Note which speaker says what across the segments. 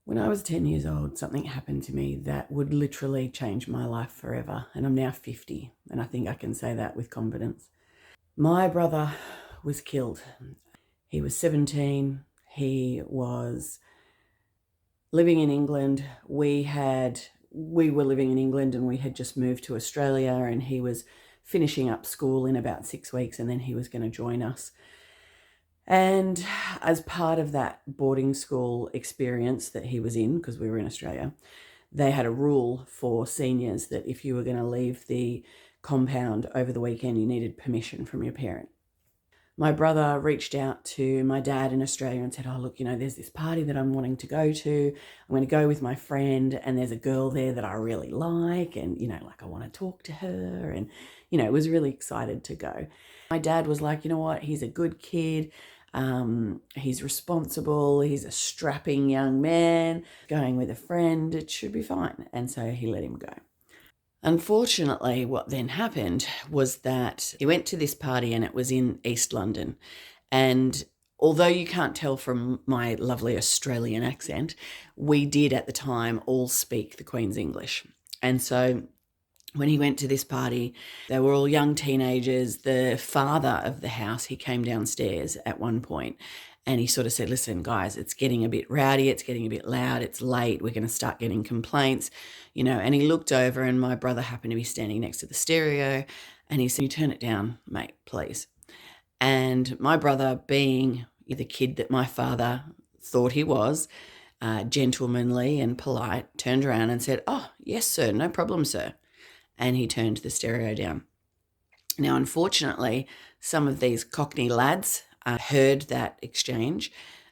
Speaker 1: When I was 10 years old, something happened to me that would literally change my life forever. And I'm now 50, and I think I can say that with confidence. My brother was killed. He was 17. He was living in England. We were living in England and we had just moved to Australia, and he was finishing up school in about 6 weeks, and then he was going to join us. And as part of that boarding school experience that he was in, because we were in Australia, they had a rule for seniors that if you were going to leave the compound over the weekend, you needed permission from your parent. My brother reached out to my dad in Australia and said, oh, look, there's this party that I'm wanting to go to. I'm going to go with my friend, and there's a girl there that I really like, and, I want to talk to her, and, was really excited to go. My dad was like, you know what, he's a good kid. He's responsible. He's a strapping young man going with a friend. It should be fine. And so he let him go. Unfortunately, what then happened was that he went to this party, and it was in East London. And although you can't tell from my lovely Australian accent, we did at the time all speak the Queen's English. And so when he went to this party, they were all young teenagers. The father of the house, he came downstairs at one point and he sort of said, listen, guys, it's getting a bit rowdy. It's getting a bit loud. It's late. We're going to start getting complaints, and he looked over, and my brother happened to be standing next to the stereo, and he said, you turn it down, mate, please. And my brother, being the kid that my father thought he was, gentlemanly and polite, turned around and said, oh, yes, sir, no problem, sir. And he turned the stereo down. Now, unfortunately, some of these Cockney lads heard that exchange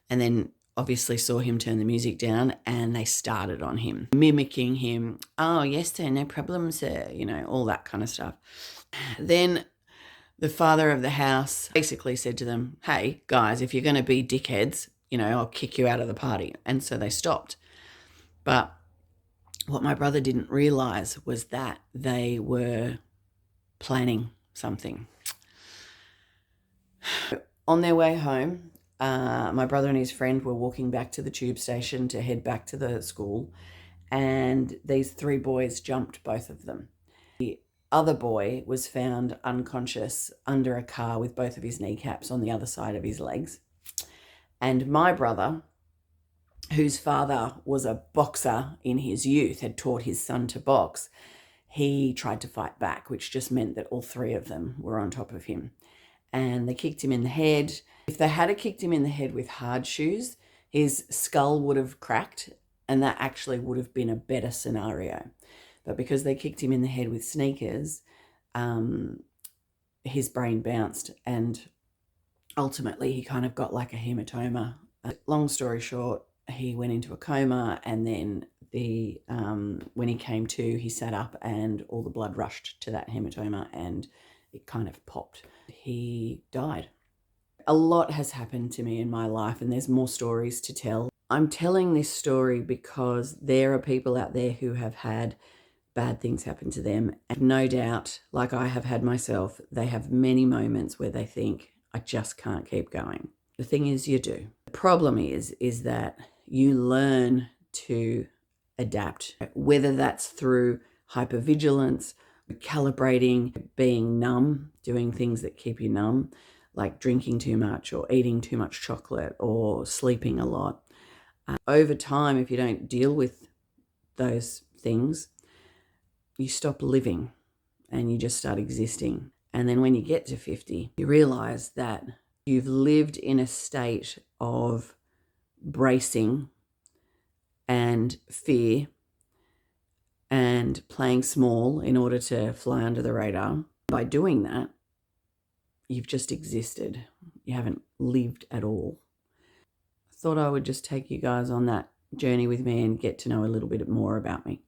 Speaker 1: and then obviously saw him turn the music down, and they started on him, mimicking him. Oh, yes, sir, no problem, sir, all that kind of stuff. Then the father of the house basically said to them, hey, guys, if you're going to be dickheads, I'll kick you out of the party. And so they stopped. But what my brother didn't realize was that they were planning something. On their way home, my brother and his friend were walking back to the tube station to head back to the school, and these three boys jumped both of them. The other boy was found unconscious under a car with both of his kneecaps on the other side of his legs. And my brother, whose father was a boxer in his youth, had taught his son to box, he tried to fight back, which just meant that all three of them were on top of him. And they kicked him in the head. If they had kicked him in the head with hard shoes, his skull would have cracked, and that actually would have been a better scenario. But because they kicked him in the head with sneakers, his brain bounced, and ultimately he kind of got like a hematoma. Long story short, he went into a coma, and then when he came to, he sat up and all the blood rushed to that hematoma and it kind of popped. He died. A lot has happened to me in my life, and there's more stories to tell. I'm telling this story because there are people out there who have had bad things happen to them. And no doubt, like I have had myself, they have many moments where they think, I just can't keep going. The thing is, you do. The problem is that you learn to adapt, whether that's through hypervigilance, calibrating, being numb, doing things that keep you numb, like drinking too much or eating too much chocolate or sleeping a lot. Over time, if you don't deal with those things, you stop living and you just start existing. And then when you get to 50, you realize that you've lived in a state of bracing and fear and playing small in order to fly under the radar. By doing that, you've just existed. You haven't lived at all. I thought I would just take you guys on that journey with me and get to know a little bit more about me.